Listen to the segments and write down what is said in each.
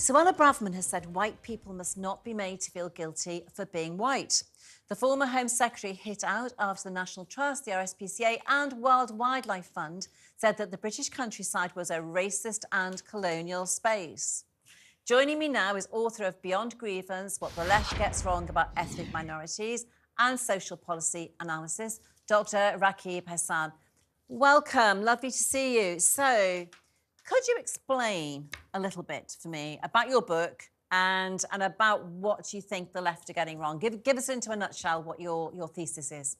Suella Braverman has said white people must not be made to feel guilty for being white. The former Home Secretary hit out after the National Trust, the RSPCA and World Wildlife Fund said that the British countryside was a racist and colonial space. Joining me now is author of Beyond Grievance, What the Left Gets Wrong About Ethnic Minorities and Social Policy Analysis, Dr. Rakib Eshan. Welcome, lovely to see you. So, could you explain a little bit for me about your book and about what you think the left are getting wrong? Give us into a nutshell what your thesis is.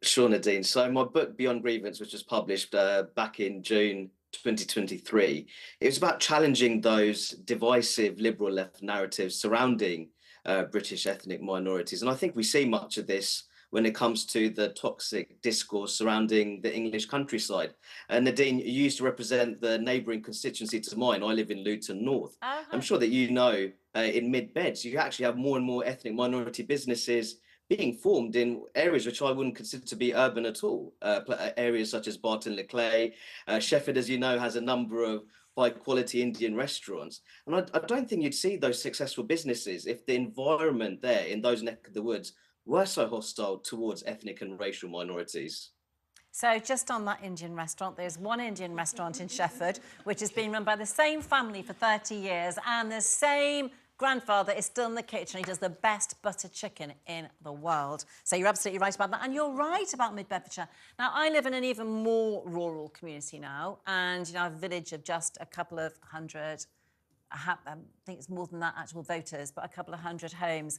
Sure, Nadine. So my book, Beyond Grievance, which was published back in June 2023, it was about challenging those divisive liberal left narratives surrounding British ethnic minorities. And I think we see much of this when it comes to the toxic discourse surrounding the English countryside. And Nadine, you used to represent the neighbouring constituency to mine. I live in Luton North. I'm sure that you know in Mid-Beds, you actually have more and more ethnic minority businesses being formed in areas which I wouldn't consider to be urban at all. Areas such as Barton-le-Clay. Sheffield, as you know, has a number of high-quality Indian restaurants. And I don't think you'd see those successful businesses if the environment there in those neck of the woods were so hostile towards ethnic and racial minorities. So just on that Indian restaurant, there's one Indian restaurant in Sheffield, which has been run by the same family for 30 years, and the same grandfather is still in the kitchen. He does the best buttered chicken in the world. So you're absolutely right about that. And you're right about Mid-Bedfordshire. Now, I live in an even more rural community now, and you know, a village of just a couple of hundred, I think it's more than that, actual voters, but a couple of hundred homes.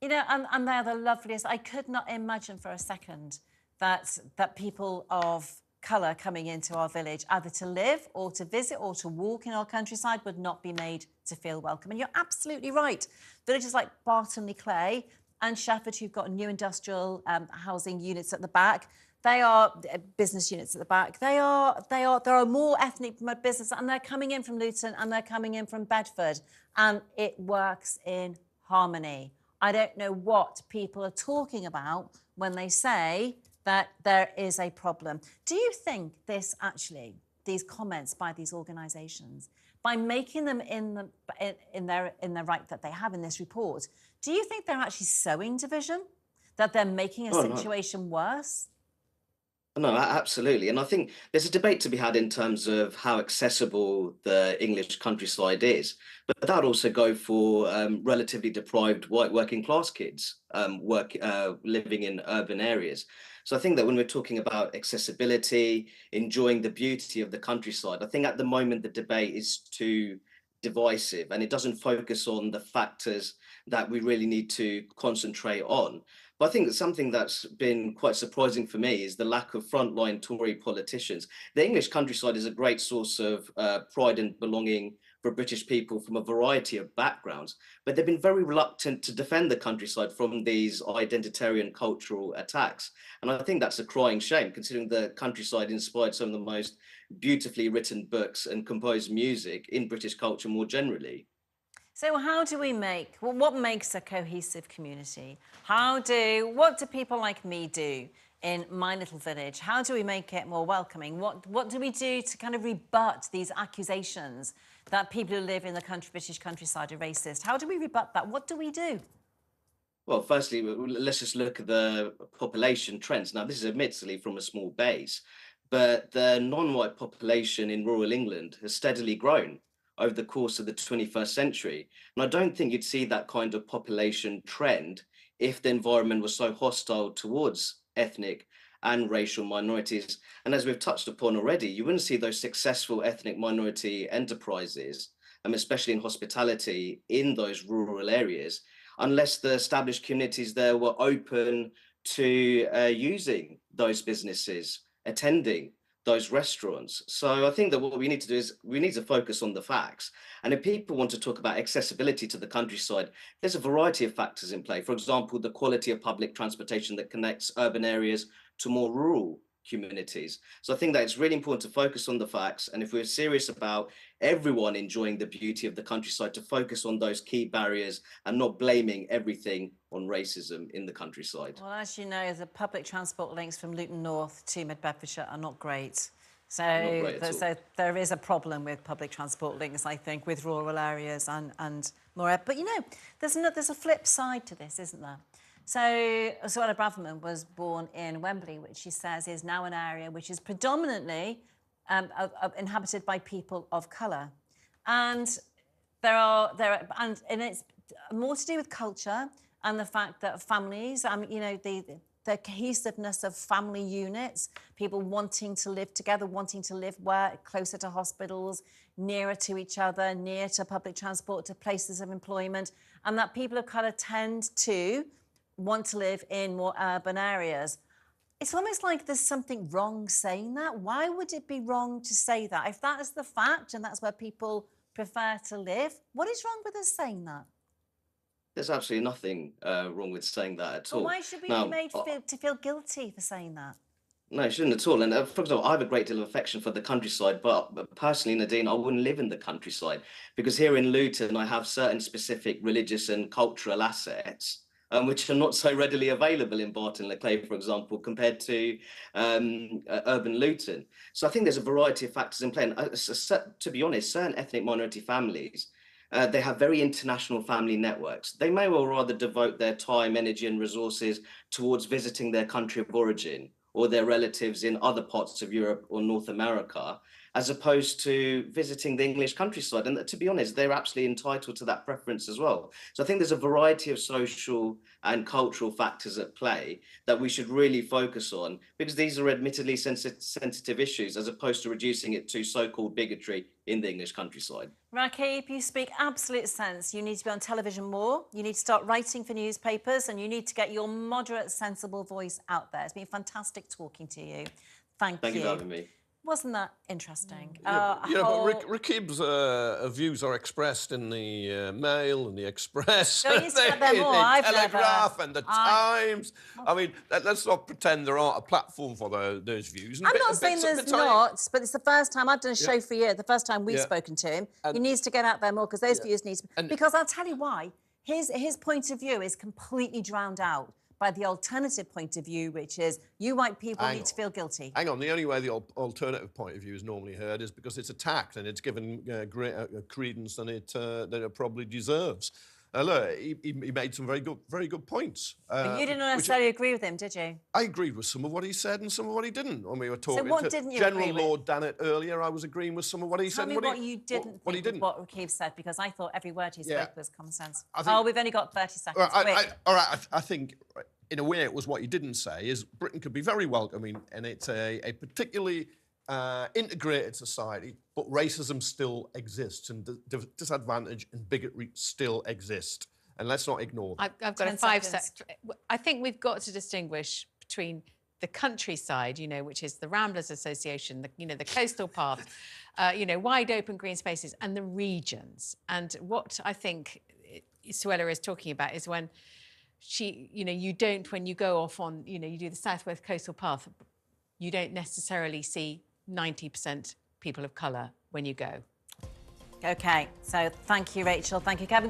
You know, and they're the loveliest. I could not imagine for a second that people of colour coming into our village, either to live or to visit or to walk in our countryside, would not be made to feel welcome. And you're absolutely right. Villages like Barton-le-Clay and Sheffield, who've got new industrial housing units at the back, they are business units at the back. There are more ethnic businesses, and they're coming in from Luton and they're coming in from Bedford, and it works in harmony. I don't know what people are talking about when they say that there is a problem. Do you think this actually, these comments by these organisations, by making them in the right that they have in this report, do you think they're actually sowing division? That they're making a situation worse? No, absolutely. And I think there's a debate to be had in terms of how accessible the English countryside is. But that would also go for relatively deprived white working class kids living in urban areas. So I think that when we're talking about accessibility, enjoying the beauty of the countryside, I think at the moment the debate is too divisive and it doesn't focus on the factors that we really need to concentrate on. But I think that something that's been quite surprising for me is the lack of frontline Tory politicians. The English countryside is a great source of pride and belonging for British people from a variety of backgrounds, but they've been very reluctant to defend the countryside from these identitarian cultural attacks. And I think that's a crying shame, considering the countryside inspired some of the most beautifully written books and composed music in British culture more generally. So how do we make, well, what makes a cohesive community? What do people like me do in my little village? How do we make it more welcoming? What do we do to kind of rebut these accusations that people who live in the British countryside are racist? How do we rebut that? What do we do? Well, firstly, let's just look at the population trends. Now, this is admittedly from a small base, but the non-white population in rural England has steadily grown over the course of the 21st century. And I don't think you'd see that kind of population trend if the environment was so hostile towards ethnic and racial minorities. And as we've touched upon already, you wouldn't see those successful ethnic minority enterprises, especially in hospitality in those rural areas, unless the established communities there were open to using those businesses, attending those restaurants. So I think that what we need to do is we need to focus on the facts. And if people want to talk about accessibility to the countryside, there's a variety of factors in play. For example, the quality of public transportation that connects urban areas to more rural communities. So I think that it's really important to focus on the facts. And if we're serious about everyone enjoying the beauty of the countryside, to focus on those key barriers and not blaming everything on racism in the countryside. Well, as you know, the public transport links from Luton North to Mid-Bedfordshire are not great. So, Not great at all. so there is a problem with public transport links, I think, with rural areas and more. But, you know, there's a flip side to this, isn't there? So Suella Braverman was born in Wembley, which she says is now an area which is predominantly inhabited by people of colour. And and it's more to do with culture and the fact that families, you know, the cohesiveness of family units, people wanting to live together, wanting to live closer to hospitals, nearer to each other, near to public transport, to places of employment, and that people of colour tend to want to live in more urban areas. It's almost like there's something wrong saying that. Why would it be wrong to say that? If that is the fact and that's where people prefer to live, what is wrong with us saying that? There's absolutely nothing wrong with saying that at all. But why should we Now, be made to feel guilty for saying that? no, it shouldn't at all. And for example, I have a great deal of affection for the countryside, but personally, Nadine, I wouldn't live in the countryside because here in Luton, I have certain specific religious and cultural assets which are not so readily available in Barton-le-Clay, for example, compared to urban Luton. So I think there's a variety of factors in play. And to be honest, certain ethnic minority families, they have very international family networks. They may well rather devote their time, energy, and resources towards visiting their country of origin or their relatives in other parts of Europe or North America, as opposed to visiting the English countryside. And to be honest, they're absolutely entitled to that preference as well. So I think there's a variety of social and cultural factors at play that we should really focus on, because these are admittedly sensitive issues, as opposed to reducing it to so-called bigotry in the English countryside. Rakib, you speak absolute sense. You need to be on television more. You need to start writing for newspapers, and you need to get your moderate, sensible voice out there. It's been fantastic talking to you. Thank you. Thank you for having me. Wasn't that interesting? But Rakib's views are expressed in the Mail and the Express, Don't you get them all? the Telegraph and the Times. I mean, let's not pretend there aren't a platform for those views. I'm not saying there's not, but it's the first time I've done a show for a year, the first time we've spoken to him. He needs to get out there more, because those views need to... Because I'll tell you why. His point of view is completely drowned out by the alternative point of view, which is you white people need to feel guilty. Hang on, the only way the alternative point of view is normally heard is because it's attacked and it's given greater credence than it probably deserves. Look, he made some very good points. But you didn't necessarily agree with him, did you? I agreed with some of what he said and some of what he didn't. When we were talking so what didn't you General agree with? Lord Dannatt earlier, I was agreeing with some of what he said. Tell me what you didn't think of what Rakib said, because I thought every word he spoke was common sense. We've only got 30 seconds. All right, I think, in a way, it was what he didn't say, is Britain could be very welcoming, and it's a particularly integrated society, but racism still exists, and disadvantage and bigotry still exist. And let's not ignore that. I've got a 5 seconds. I think we've got to distinguish between the countryside, you know, which is the Ramblers Association, the coastal path, wide open green spaces, and the regions. And what I think Suella is talking about is when you don't, when you go off on, you do the Southwest Coastal Path, you don't necessarily see 90% people of colour when you go. OK, so thank you, Rachel. Thank you, Kevin.